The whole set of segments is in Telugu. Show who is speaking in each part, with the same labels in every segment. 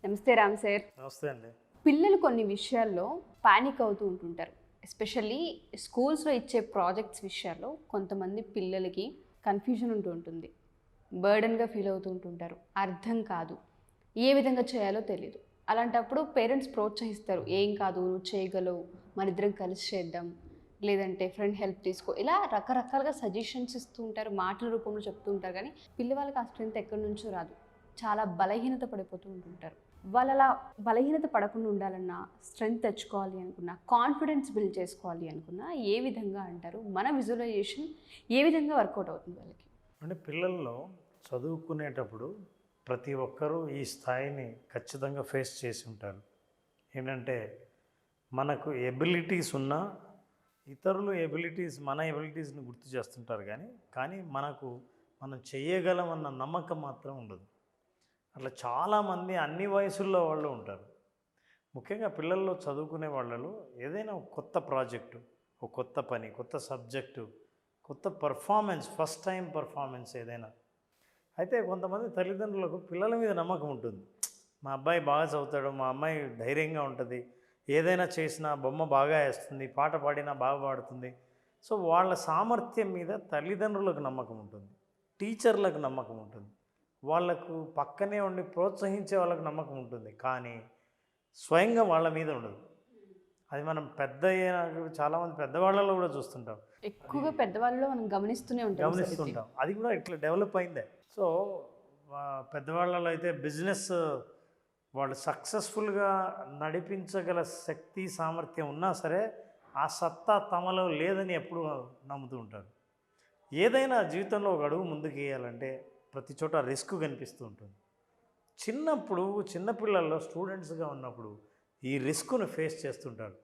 Speaker 1: నమస్తే రామ్ సార్.
Speaker 2: నమస్తే అండి.
Speaker 1: పిల్లలు కొన్ని విషయాల్లో పానిక్ అవుతూ ఉంటుంటారు. ఎస్పెషల్లీ స్కూల్స్‌లో ఇచ్చే ప్రాజెక్ట్స్ విషయాల్లో కొంతమంది పిల్లలకి కన్‌ఫ్యూజన్ ఉంటూ ఉంటుంది. బర్డెన్‌గా ఫీల్ అవుతూ ఉంటుంటారు. అర్థం కాదు. ఏ విధంగా చేయాలో తెలీదు. అలాంటప్పుడు పేరెంట్స్ ప్రోత్సహిస్తారు. "ఏం కాదు, నువ్వు చేయగలవు. మనిద్దరం కలిసి చేద్దాం. లేదంటే ఫ్రెండ్ హెల్ప్ తీసుకో." ఇలా రకరకాలుగా సజెషన్స్ ఇస్తూ ఉంటారు. మాటల రూపంలో చెప్తూ ఉంటారు. కానీ పిల్లవాళ్ళకి ఆ స్ట్రెంత్ ఎక్కడి నుంచో రాదు. చాలా బలహీనత పడిపోతూ ఉంటుంటారు. వాళ్ళలా బలహీనత పడకుండా ఉండాలన్నా, స్ట్రెంగ్త్ తెచ్చుకోవాలి అనుకున్నా, కాన్ఫిడెన్స్ బిల్డ్ చేసుకోవాలి అనుకున్నా ఏ విధంగా అంటారు? మన విజువలైజేషన్ ఏ విధంగా వర్కౌట్ అవుతుంది వాళ్ళకి?
Speaker 2: అంటే పిల్లల్లో చదువుకునేటప్పుడు ప్రతి ఒక్కరూ ఈ స్థాయిని ఖచ్చితంగా ఫేస్ చేసి ఉంటారు. ఏంటంటే మనకు ఎబిలిటీస్ ఉన్నా ఇతరులు మన ఎబిలిటీస్ని గుర్తు చేస్తుంటారు కానీ మనం చేయగలమన్న నమ్మకం మాత్రం ఉండదు. అట్లా చాలామంది అన్ని వయసుల్లో వాళ్ళు ఉంటారు. ముఖ్యంగా పిల్లల్లో చదువుకునే వాళ్ళలో ఏదైనా ఒక కొత్త ప్రాజెక్టు, ఒక కొత్త పని, కొత్త సబ్జెక్టు, కొత్త పర్ఫార్మెన్స్, ఫస్ట్ టైం పర్ఫార్మెన్స్ ఏదైనా అయితే కొంతమంది తల్లిదండ్రులకు పిల్లల మీద నమ్మకం ఉంటుంది. మా అబ్బాయి బాగా చదువుతాడు, మా అమ్మాయి ధైర్యంగా ఉంటుంది, ఏదైనా చేసినా బొమ్మ బాగా వేస్తుంది, పాట పాడినా బాగా పాడుతుంది. సో వాళ్ళ సామర్థ్యం మీద తల్లిదండ్రులకు నమ్మకం ఉంటుంది, టీచర్లకు నమ్మకం ఉంటుంది, వాళ్ళకు పక్కనే ఉండి ప్రోత్సహించే వాళ్ళకు నమ్మకం ఉంటుంది. కానీ స్వయంగా వాళ్ళ మీద ఉండదు. అది మనం పెద్ద అయినాక చాలామంది పెద్దవాళ్ళలో కూడా చూస్తుంటాం,
Speaker 1: ఎక్కువగా పెద్దవాళ్ళలో మనం గమనిస్తూనే ఉంటాం సార్ ఇది.
Speaker 2: అది కూడా ఇట్లా డెవలప్ అయిందే. సో పెద్దవాళ్ళలో అయితే బిజినెస్ వాళ్ళు సక్సెస్ఫుల్గా నడిపించగల శక్తి సామర్థ్యం ఉన్నా సరే ఆ సత్తా తమలో లేదని ఎప్పుడు నమ్ముతూ ఉంటారు. ఏదైనా జీవితంలో ఒక అడుగు ముందుకు వేయాలంటే ప్రతి చోట రిస్క్ కనిపిస్తూ ఉంటుంది. చిన్నపిల్లల్లో స్టూడెంట్స్గా ఉన్నప్పుడు ఈ రిస్క్ను ఫేస్ చేస్తుంటారు.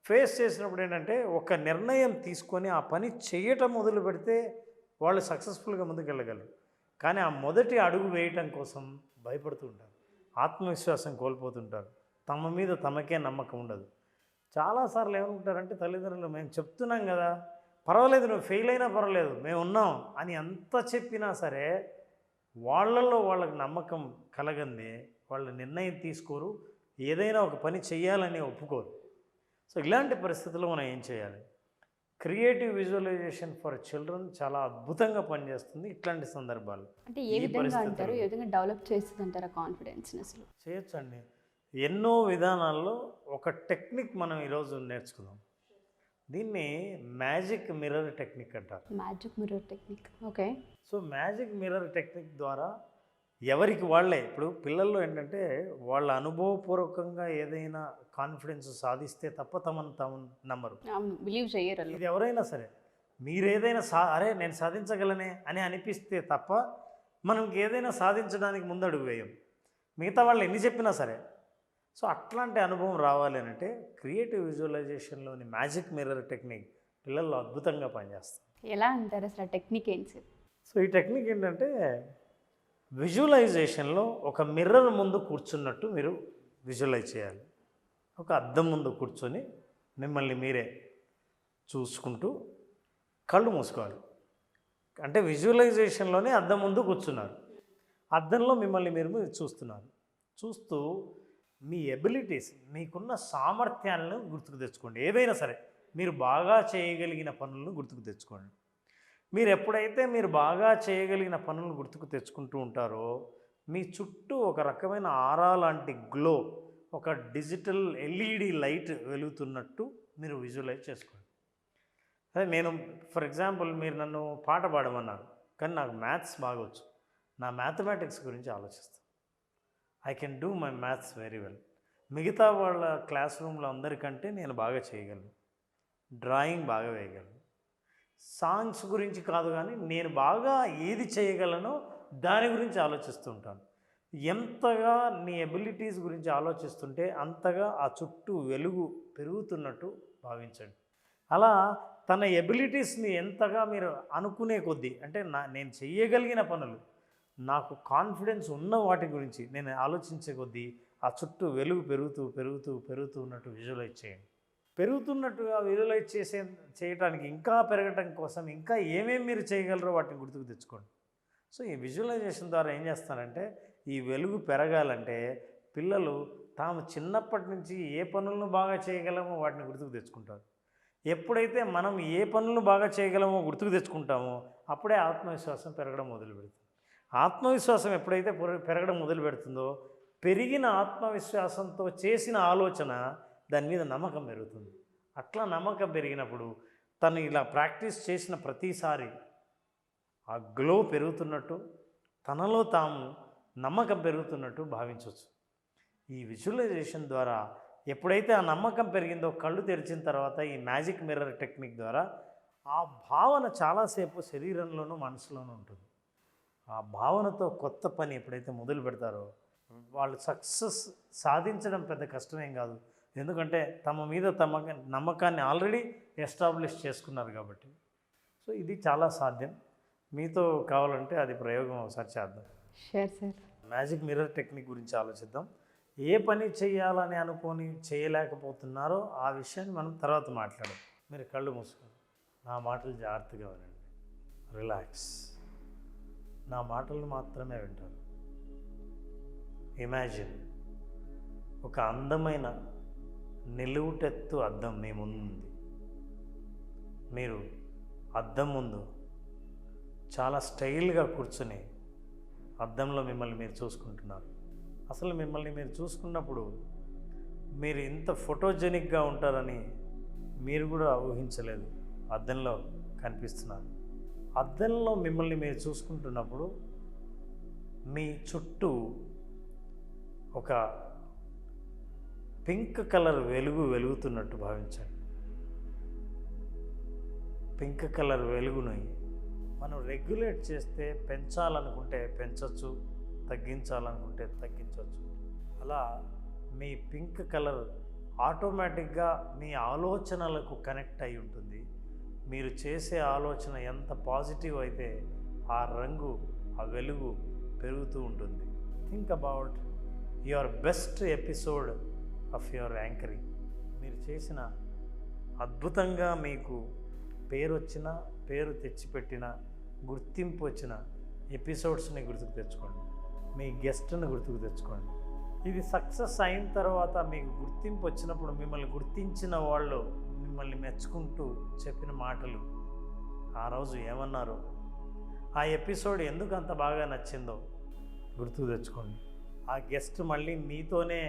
Speaker 2: ఫేస్ చేసినప్పుడు ఏంటంటే ఒక నిర్ణయం తీసుకొని ఆ పని చేయటం మొదలు పెడితే వాళ్ళు సక్సెస్ఫుల్గా ముందుకు వెళ్ళగలరు. కానీ ఆ మొదటి అడుగు వేయటం కోసం భయపడుతూ ఉంటారు, ఆత్మవిశ్వాసం కోల్పోతుంటారు, తమ మీద తమకే నమ్మకం ఉండదు. చాలాసార్లు ఏమనుకుంటారంటే తల్లిదండ్రులు, మేము చెప్తున్నాం కదా, పర్వాలేదు, నువ్వు ఫెయిల్ అయినా పర్వాలేదు, మేము ఉన్నాం అని ఎంత చెప్పినా సరే వాళ్ళకి నమ్మకం కలగందే వాళ్ళు నిర్ణయం తీసుకోరు, ఏదైనా ఒక పని చేయాలని ఒప్పుకోరు. సో ఇలాంటి పరిస్థితుల్లో మనం ఏం చేయాలి? క్రియేటివ్ విజువలైజేషన్ ఫర్ చిల్డ్రన్ చాలా అద్భుతంగా పనిచేస్తుంది ఇట్లాంటి సందర్భాలు.
Speaker 1: అంటే ఏ విధంగా అంటారు? ఏ విధంగా డెవలప్ చేస్తుంది అంటారా కాన్ఫిడెన్స్‌ని అసలు?
Speaker 2: చేయొచ్చండి. ఎన్నో విధానాల్లో ఒక టెక్నిక్ మనం ఈరోజు నేర్చుకుందాం. దీన్ని మ్యాజిక్ మిర్రర్ టెక్నిక్ అంటారు.
Speaker 1: Magic mirror technique. Okay.
Speaker 2: So magic mirror technique ద్వారా ఎవరికి వాళ్ళే, ఇప్పుడు పిల్లల్లో ఏంటంటే వాళ్ళ అనుభవపూర్వకంగా ఏదైనా కాన్ఫిడెన్స్ సాధిస్తే తప్ప తమను నమ్మరు.
Speaker 1: అవును. బిలీవ్ చెయ్యరు ఆళ్ళు.
Speaker 2: ఇది ఎవరైనా సరే, మీరేదైనా అరే నేను సాధించగలనే అని అనిపిస్తే తప్ప మనం ఏదైనా సాధించడానికి ముందడుగు వేయం, మిగతా వాళ్ళు ఎన్ని చెప్పినా సరే. సో అట్లాంటి అనుభవం రావాలి అంటే క్రియేటివ్ విజువలైజేషన్లోని మ్యాజిక్ మిర్రర్ టెక్నిక్ పిల్లల్లో అద్భుతంగా పనిచేస్తుంది.
Speaker 1: ఎలా అంటారు అసలు? ఆ టెక్నిక్ ఏంటి సార్?
Speaker 2: సో ఈ టెక్నిక్ ఏంటంటే విజువలైజేషన్లో ఒక మిర్రర్ ముందు కూర్చున్నట్టు మీరు విజువలైజ్ చేయాలి. ఒక అద్దం ముందు కూర్చొని మిమ్మల్ని మీరే చూసుకుంటూ కళ్ళు మూసుకోవాలి. అంటే విజువలైజేషన్లోనే అద్దం ముందు కూర్చున్నారు, అద్దంలో మిమ్మల్ని మీరు చూస్తున్నారు. చూస్తూ మీ ఎబిలిటీస్, మీకున్న సామర్థ్యాలను గుర్తుకు తెచ్చుకోండి. ఏదైనా సరే మీరు బాగా చేయగలిగిన పనులను గుర్తుకు తెచ్చుకోండి. మీరు బాగా చేయగలిగిన పనులను గుర్తుకు తెచ్చుకుంటూ ఉంటారో మీ చుట్టూ ఒక రకమైన ఆరా లాంటి గ్లో, ఒక డిజిటల్ ఎల్ఈడి లైట్ వెలుగుతున్నట్టు మీరు విజువలైజ్ చేసుకోండి. అదే నేను ఫర్ ఎగ్జాంపుల్, మీరు నన్ను పాట పాడమన్నారు, కానీ నాకు మ్యాథ్స్ బాగొచ్చు, నా మ్యాథమెటిక్స్ గురించి ఆలోచిస్తాను. I can do my maths very well. మిగతా వాళ్ళ క్లాస్ రూమ్లో అందరికంటే నేను బాగా చేయగలను, డ్రాయింగ్ బాగా వేయగలను. సాంగ్స్ గురించి కాదు, కానీ నేను బాగా ఏది చేయగలనో దాని గురించి ఆలోచిస్తూ ఉంటాను. ఎంతగా నీ ఎబిలిటీస్ గురించి ఆలోచిస్తుంటే అంతగా ఆ చుట్టూ వెలుగు పెరుగుతున్నట్టు భావించండి. అలా తన ఎబిలిటీస్ని ఎంతగా మీరు అనుకునే కొద్దీ, అంటే నేను చేయగలిగిన పనులు, నాకు కాన్ఫిడెన్స్ ఉన్న వాటి గురించి నేను ఆలోచించే కొద్దీ ఆ చుట్టూ వెలుగు పెరుగుతూ పెరుగుతూ పెరుగుతూ ఉన్నట్టు విజువలైజ్ చేయండి. పెరుగుతున్నట్టుగా విజువలైజ్ చేయటానికి, ఇంకా పెరగటం కోసం ఇంకా ఏమేమి మీరు చేయగలరో వాటిని గుర్తుకు తెచ్చుకోండి. సో ఈ విజువలైజేషన్ ద్వారా ఏం చేస్తారంటే, ఈ వెలుగు పెరగాలంటే పిల్లలు తాము చిన్నప్పటి నుంచి ఏ పనులను బాగా చేయగలమో వాటిని గుర్తుకు తెచ్చుకుంటారు. ఎప్పుడైతే మనం ఏ పనులను బాగా చేయగలమో గుర్తుకు తెచ్చుకుంటామో అప్పుడే ఆత్మవిశ్వాసం పెరగడం మొదలు పెడుతుంది. ఆత్మవిశ్వాసం ఎప్పుడైతే పెరగడం మొదలు పెడుతుందో పెరిగిన ఆత్మవిశ్వాసంతో చేసిన ఆలోచన దాని మీద నమ్మకం పెరుగుతుంది. అట్లా నమ్మకం పెరిగినప్పుడు తను ఇలా ప్రాక్టీస్ చేసిన ప్రతిసారి ఆ గ్లో పెరుగుతున్నట్టు, తనలో తాము నమ్మకం పెరుగుతున్నట్టు భావించవచ్చు. ఈ విజువలైజేషన్ ద్వారా ఎప్పుడైతే ఆ నమ్మకం పెరిగిందో కళ్ళు తెరిచిన తర్వాత ఈ మ్యాజిక్ మిర్రర్ టెక్నిక్ ద్వారా ఆ భావన చాలాసేపు శరీరంలోనూ మనసులోనూ ఉంటుంది. ఆ భావనతో కొత్త పని ఎప్పుడైతే మొదలు పెడతారో వాళ్ళు సక్సెస్ సాధించడం పెద్ద కష్టమేం కాదు. ఎందుకంటే తమ మీద తమ నమ్మకాన్ని ఆల్రెడీ ఎస్టాబ్లిష్ చేసుకున్నారు కాబట్టి. సో ఇది చాలా సాధ్యం. మీతో కావాలంటే అది ప్రయోగం ఒకసారి చేద్దాం.
Speaker 1: Sure sir.
Speaker 2: Magic mirror technique గురించి ఆలోచిద్దాం. ఏ పని చేయాలని అనుకొని చేయలేకపోతున్నారో ఆ విషయాన్ని మనం తర్వాత మాట్లాడదాం. మీరు కళ్ళు మూసుకోండి. నా మాటలు జాగ్రత్తగా వినండి. రిలాక్స్. నా మాటలు మాత్రమే వింటారు. ఇమాజిన్ ఒక అందమైన నిలువుటెత్తు అద్దం మీ ముందు ఉంది. మీరు అద్దం ముందు చాలా స్టైల్గా కూర్చొని అద్దంలో మిమ్మల్ని మీరు చూసుకుంటున్నారు. అసలు మిమ్మల్ని మీరు చూసుకున్నప్పుడు మీరు ఇంత ఫోటోజెనిక్గా ఉంటారని మీరు కూడా ఊహించలేదు. అద్దంలో కనిపిస్తున్నారు. అద్దంలో మిమ్మల్ని మీరు చూసుకుంటున్నప్పుడు మీ చుట్టూ ఒక పింక్ కలర్ వెలుగుతున్నట్టు భావించండి. పింక్ కలర్ వెలుగుని మనం రెగ్యులేట్ చేస్తే పెంచాలనుకుంటే పెంచవచ్చు, తగ్గించాలనుకుంటే తగ్గించవచ్చు. అలా మీ పింక్ కలర్ ఆటోమేటిక్గా మీ ఆలోచనలకు కనెక్ట్ అయి ఉంటుంది. మీరు చేసే ఆలోచన ఎంత పాజిటివ్ అయితే ఆ రంగు, ఆ వెలుగు పెరుగుతూ ఉంటుంది. Think about your best episode of your anchoring. మీరు చేసిన అద్భుతంగా మీకు పేరు తెచ్చిపెట్టిన, గుర్తింపు వచ్చిన ఎపిసోడ్స్ని గుర్తుకు తెచ్చుకోండి. మీ గెస్ట్ని గుర్తుకు తెచ్చుకోండి. ఇది సక్సెస్ అయిన తర్వాత మీకు గుర్తింపు వచ్చినప్పుడు మిమ్మల్ని గుర్తించిన వాళ్ళు మిమ్మల్ని మెచ్చుకుంటూ చెప్పిన మాటలు, ఆ రోజు ఏమన్నారో, ఆ ఎపిసోడ్ ఎందుకు అంత బాగా నచ్చిందో గుర్తుకు తెచ్చుకోండి. ఆ గెస్ట్ మళ్ళీ మీతోనే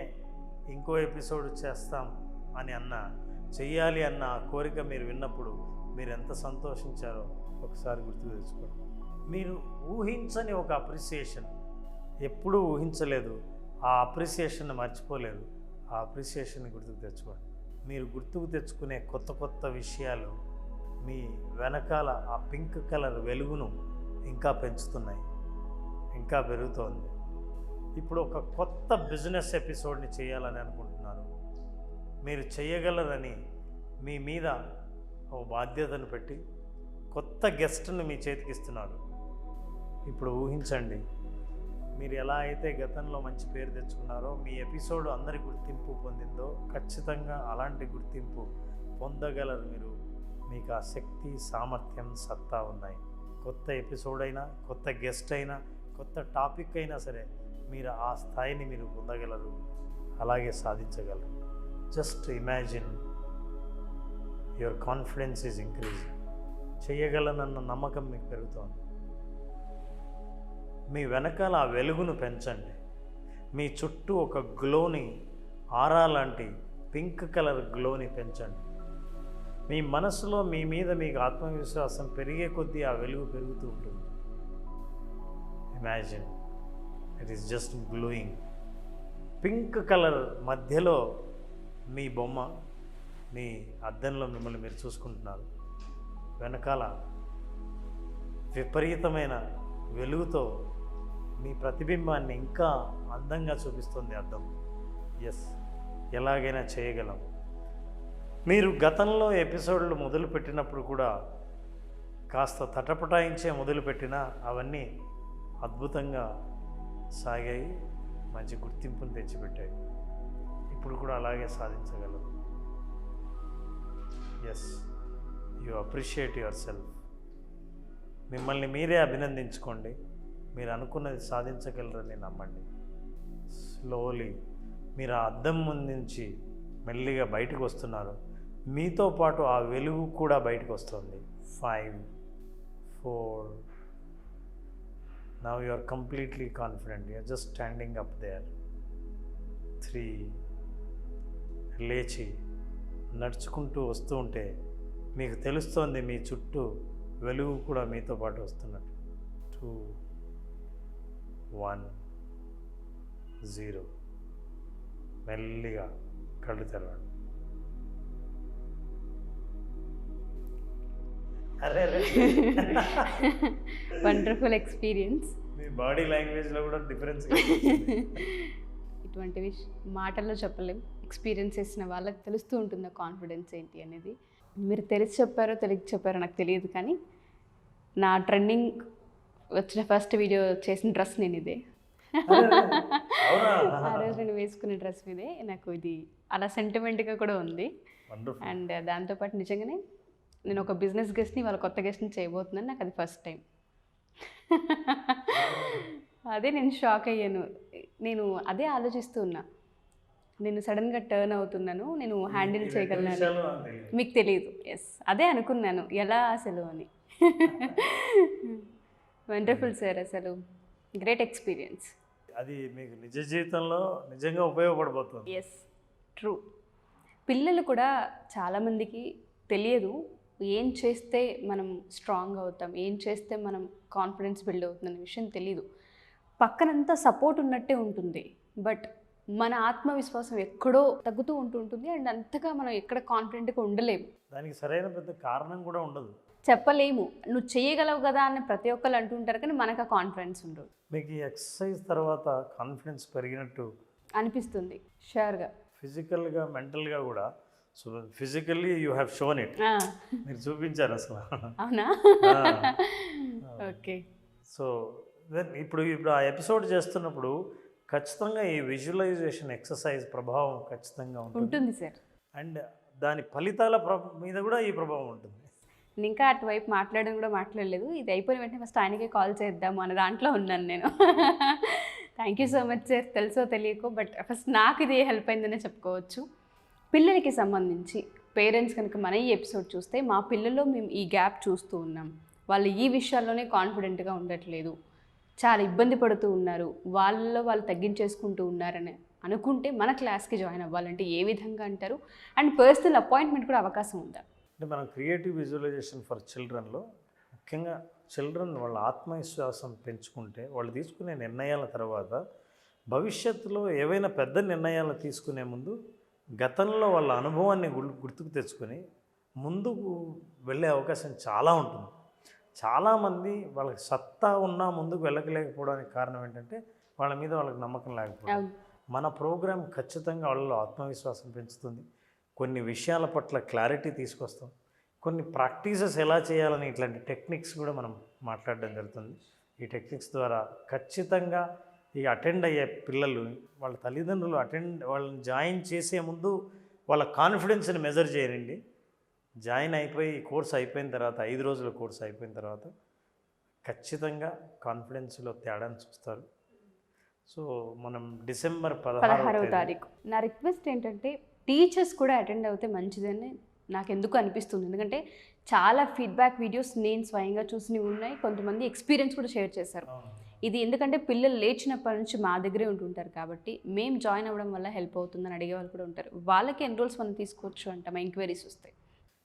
Speaker 2: ఇంకో ఎపిసోడ్ చేస్తాం అని చెయ్యాలి అన్న ఆ కోరిక మీరు విన్నప్పుడు మీరు ఎంత సంతోషించారో ఒకసారి గుర్తుకు తెచ్చుకోండి. మీరు ఊహించని ఒక అప్రిసియేషన్, ఎప్పుడూ ఊహించలేదు, ఆ అప్రిసియేషన్ని మర్చిపోలేదు. ఆ అప్రిసియేషన్ని గుర్తుకు తెచ్చుకోండి. మీరు గుర్తుకు తెచ్చుకునే కొత్త విషయాలు మీ వెనకాల ఆ పింక్ కలర్ వెలుగును ఇంకా పెంచుతున్నాయి, ఇంకా పెరుగుతోంది. ఇప్పుడు ఒక కొత్త బిజినెస్ ఎపిసోడ్ని చేయాలని అనుకుంటున్నారు. మీరు చేయగలరని మీ మీద ఒక బాధ్యతను పెట్టి కొత్త గెస్ట్ని మీ చేతికి ఇస్తున్నారు. ఇప్పుడు ఊహించండి, మీరు ఎలా అయితే గతంలో మంచి పేరు తెచ్చుకున్నారో, మీ ఎపిసోడ్ అందరి గుర్తింపు పొందిందో, ఖచ్చితంగా అలాంటి గుర్తింపు పొందగలరు మీరు. మీకు ఆ శక్తి, సామర్థ్యం, సత్తా ఉన్నాయి. కొత్త ఎపిసోడ్ అయినా, కొత్త గెస్ట్ అయినా, కొత్త టాపిక్ అయినా సరే మీరు ఆ స్థాయిని మీరు పొందగలరు, అలాగే సాధించగలరు. Just imagine your confidence is increasing. చేయగలనన్న నమ్మకం మీకు పెరుగుతోంది. మీ వెనకాల ఆ వెలుగును పెంచండి. మీ చుట్టూ ఒక గ్లోని, ఆరా లాంటి పింక్ కలర్ గ్లోని పెంచండి. మీ మనసులో మీ మీద మీకు ఆత్మవిశ్వాసం పెరిగే కొద్దీ ఆ వెలుగు పెరుగుతూ ఉంటుంది. Imagine it is just glowing. Pink colour మధ్యలో మీ బొమ్మ, మీ అద్దంలో మిమ్మల్ని మీరు చూసుకుంటున్నారు. వెనకాల విపరీతమైన వెలుగుతో మీ ప్రతిబింబాన్ని ఇంకా అందంగా చూపిస్తుంది అద్దం. ఎస్, ఎలాగైనా చేయగలం. మీరు గతంలో ఎపిసోడ్లు మొదలుపెట్టినప్పుడు కూడా కాస్త తటపటాయించే మొదలుపెట్టినా అవన్నీ అద్భుతంగా సాగాయి, మంచి గుర్తింపును తెచ్చిపెట్టాయి. ఇప్పుడు కూడా అలాగే సాధించగలరు. Yes, you appreciate yourself. మిమ్మల్ని మీరే అభినందించుకోండి. మీరు అనుకున్నది సాధించగలరని నమ్మండి. స్లోలీ మీరు ఆ అద్దం ముందు నుంచి మెల్లిగా బయటకు వస్తున్నారు. మీతో పాటు ఆ వెలుగు కూడా బయటకు వస్తుంది. 5, 4. Now you are completely confident. You are just standing up there. 3. లేచి నడుచుకుంటూ వస్తూ ఉంటే మీకు తెలుస్తోంది మీ చుట్టూ వెలుగు కూడా మీతో పాటు వస్తున్నట్టు. 2, 1, 0. మెల్లిగా కళ్ళు తెరవండి. అరే
Speaker 1: వండర్ఫుల్ ఎక్స్పీరియన్స్.
Speaker 2: మీ బాడీ లాంగ్వేజ్లో కూడా డిఫరెన్స్.
Speaker 1: ఇటువంటివి మాటల్లో చెప్పలేం, ఎక్స్పీరియన్స్ చేసిన వాళ్ళకి తెలుస్తూ ఉంటుంది కాన్ఫిడెన్స్ ఏంటి అనేది. మీరు తెలిసి చెప్పారో తెలియక చెప్పారో నాకు తెలియదు, కానీ నా ట్రెండింగ్ వచ్చిన ఫస్ట్ వీడియో చేసిన డ్రెస్ నేను ఇదే. ఆ రోజు నేను వేసుకునే డ్రెస్ ఇదే. నాకు ఇది అలా సెంటిమెంట్గా కూడా ఉంది. అండ్ దాంతోపాటు నిజంగానే నేను ఒక బిజినెస్ గెస్ట్ని వాళ్ళ కొత్త గెస్ట్ని చేయబోతున్నాను. నాకు అది ఫస్ట్ టైం. అదే నేను షాక్ అయ్యాను. నేను అదే ఆలోచిస్తూ ఉన్నా, నేను సడన్గా టర్న్ అవుతున్నాను, నేను హ్యాండిల్ చేయగలను. మీకు తెలియదు. ఎస్, అదే అనుకున్నాను, ఎలా అసలు అని. వండర్ఫుల్ సార్, అసలు గ్రేట్ ఎక్స్పీరియన్స్.
Speaker 2: అది మీకు నిజ జీవితంలో నిజంగా ఉపయోగపడబోతుంది.
Speaker 1: Yes, true. పిల్లలు కూడా చాలామందికి తెలియదు ఏం చేస్తే మనం స్ట్రాంగ్ అవుతాం, ఏం చేస్తే మనం కాన్ఫిడెన్స్ బిల్డ్ అవుతుందనే విషయం తెలియదు. పక్కనంతా సపోర్ట్ ఉన్నట్టే ఉంటుంది, బట్ మన ఆత్మవిశ్వాసం ఎక్కడో తగ్గుతూ ఉంటుంది. అండ్ అంతగా మనం ఎక్కడ కాన్ఫిడెంట్గా ఉండలేము.
Speaker 2: దానికి సరైన పెద్ద కారణం కూడా ఉండదు,
Speaker 1: చెప్పలేము. నువ్వు చేయగలవు కదా అని ప్రతి ఒక్కరు అంటుంటారు, కానీ మనకు ఆ కాన్ఫిడెన్స్ ఉండదు.
Speaker 2: మీకు ఈ ఎక్సర్సైజ్ తర్వాత కాన్ఫిడెన్స్ పెరిగినట్టు
Speaker 1: అనిపిస్తుంది షూర్గా.
Speaker 2: ఫిజికల్గా మెంటల్గా కూడా. So physically you have shown it, మీరు చూపించారు అసలు.
Speaker 1: అవునా? ఓకే.
Speaker 2: సో ఇప్పుడు ఆ ఎపిసోడ్ చేస్తున్నప్పుడు ఖచ్చితంగా ఈ విజువలైజేషన్ ఎక్సర్సైజ్ ప్రభావం ఖచ్చితంగా
Speaker 1: ఉంటుంది సార్.
Speaker 2: అండ్ దాని ఫలితాల మీద కూడా ఈ ప్రభావం ఉంటుంది.
Speaker 1: నేను ఇంకా అటువైపు మాట్లాడడం కూడా మాట్లాడలేదు. ఇది అయిపోయిన వెంటనే ఫస్ట్ ఆయనకే కాల్ చేద్దాము అన్న దాంట్లో ఉన్నాను నేను. Thank you so much sir. తెలుసో తెలియకో, బట్ ఫస్ట్ నాకు ఇది హెల్ప్ అయిందనే చెప్పుకోవచ్చు. పిల్లలకి సంబంధించి పేరెంట్స్ కనుక మన ఈ ఎపిసోడ్ చూస్తే, మా పిల్లల్లో మేము ఈ గ్యాప్ చూస్తూ ఉన్నాం, వాళ్ళు ఈ విషయాల్లోనే కాన్ఫిడెంట్గా ఉండట్లేదు, చాలా ఇబ్బంది పడుతూ ఉన్నారు, వాళ్ళలో వాళ్ళు తగ్గించేసుకుంటూ ఉన్నారని అనుకుంటే మన క్లాస్కి జాయిన్ అవ్వాలంటే ఏ విధంగా అంటారు? అండ్ పర్సనల్ అపాయింట్మెంట్ కూడా అవకాశం ఉందా?
Speaker 2: అంటే మనం క్రియేటివ్ విజువలైజేషన్ ఫర్ చిల్డ్రన్లో ముఖ్యంగా చిల్డ్రన్ వాళ్ళ ఆత్మవిశ్వాసం పెంచుకుంటే, వాళ్ళు తీసుకునే నిర్ణయాల తర్వాత భవిష్యత్తులో ఏవైనా పెద్ద నిర్ణయాలు తీసుకునే ముందు గతంలో వాళ్ళ అనుభవాన్ని గుర్తుకు తెచ్చుకొని ముందుకు వెళ్ళే అవకాశం చాలా ఉంటుంది. చాలామంది వాళ్ళకి సత్తా ఉన్నా ముందుకు వెళ్ళలేకపోవడానికి కారణం ఏంటంటే వాళ్ళ మీద వాళ్ళకి నమ్మకం లేకపోవడం. మన ప్రోగ్రాం ఖచ్చితంగా వాళ్ళలో ఆత్మవిశ్వాసం పెంచుతుంది, కొన్ని విషయాల పట్ల క్లారిటీ తీసుకొస్తాం, కొన్ని ప్రాక్టీసెస్ ఎలా చేయాలని ఇట్లాంటి టెక్నిక్స్ కూడా మనం మాట్లాడడం జరుగుతుంది. ఈ టెక్నిక్స్ ద్వారా ఖచ్చితంగా ఈ అటెండ్ అయ్యే పిల్లలు వాళ్ళ తల్లిదండ్రులు వాళ్ళని జాయిన్ చేసే ముందు వాళ్ళ కాన్ఫిడెన్స్ని మెజర్ చేయరండి. జాయిన్ అయిపోయి కోర్స్ అయిపోయిన తర్వాత 5 రోజుల కోర్స్ అయిపోయిన తర్వాత ఖచ్చితంగా కాన్ఫిడెన్స్లో తేడాను చూస్తారు. సో మనం డిసెంబర్ 16వ తారీఖు.
Speaker 1: నా రిక్వెస్ట్ ఏంటంటే టీచర్స్ కూడా అటెండ్ అవుతే మంచిదని నాకు ఎందుకు అనిపిస్తుంది. ఎందుకంటే చాలా ఫీడ్బ్యాక్ వీడియోస్ నేను స్వయంగా చూసినవి ఉన్నాయి, కొంతమంది ఎక్స్పీరియన్స్ కూడా షేర్ చేశారు. ఇది ఎందుకంటే పిల్లలు లేచినప్పటి నుంచి మా దగ్గరే ఉంటుంటారు కాబట్టి మేము జాయిన్ అవ్వడం వల్ల హెల్ప్ అవుతుందని అడిగే వాళ్ళు కూడా ఉంటారు. వాళ్ళకి ఎన్రోల్స్ మనం తీసుకోవచ్చు అంట, మా ఎంక్వైరీస్ వస్తాయి.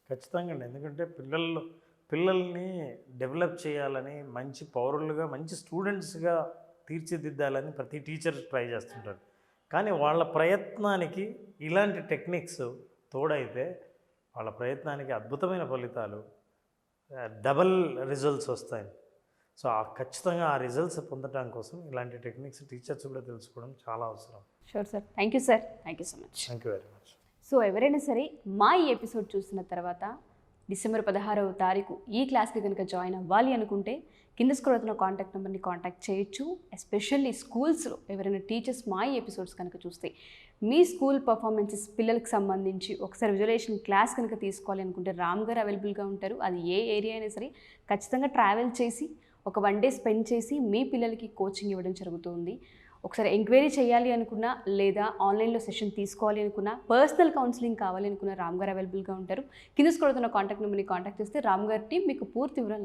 Speaker 2: ఖచ్చితంగా అండి, ఎందుకంటే పిల్లల్ని డెవలప్ చేయాలని, మంచి పౌరులుగా, మంచి స్టూడెంట్స్గా తీర్చిదిద్దాలని ప్రతి టీచర్ ట్రై చేస్తుంటారు. కానీ వాళ్ళ ప్రయత్నానికి ఇలాంటి టెక్నిక్స్ తోడైతే వాళ్ళ ప్రయత్నానికి అద్భుతమైన ఫలితాలు, డబల్ రిజల్ట్స్ వస్తాయి. సో ఖచ్చితంగా ఆ రిజల్ట్స్ పొందడం కోసం ఇలాంటి టెక్నిక్స్ టీచర్స్ కూడా తెలుసుకోవడం చాలా అవసరం.
Speaker 1: Sure sir. Thank you sir. Thank you so much.
Speaker 2: Thank you very much.
Speaker 1: So ఎవరైనా సరే మా ఈ ఎపిసోడ్ చూసిన తర్వాత డిసెంబర్ 16వ తారీఖు ఈ క్లాస్కి కనుక జాయిన్ అవ్వాలి అనుకుంటే కింద స్క్రోల్ అవుతున్న కాంటాక్ట్ నెంబర్ని కాంటాక్ట్ చేయొచ్చు. ఎస్పెషల్లీ స్కూల్స్లో ఎవరైనా టీచర్స్ మా ఈ ఎపిసోడ్స్ కనుక చూస్తే మీ స్కూల్ పర్ఫార్మెన్సెస్ పిల్లలకు సంబంధించి ఒకసారి విజువలైజేషన్ క్లాస్ కనుక తీసుకోవాలి అనుకుంటే రామ్ గారు అవైలబుల్గా ఉంటారు. అది ఏ ఏరియా అయినా సరే ఖచ్చితంగా ట్రావెల్ చేసి ఒక 1 డే స్పెండ్ చేసి మీ పిల్లలకి కోచింగ్ ఇవ్వడం జరుగుతుంది. ఒకసారి ఎంక్వైరీ చేయాలి అనుకున్నా లేదా ఆన్లైన్లో సెషన్ తీసుకోవాలి అనుకున్నా పర్సనల్ కౌన్సిలింగ్ కావాలి అనుకున్న రామ్ గారు అవైలబుల్గా ఉంటారు. కింద స్క్రోల్ అవుతున్న కాంటాక్ట్ నెంబర్ని కాంటాక్ట్ చేస్తే రామ్ గారి టీం మీకు పూర్తి వివరాలు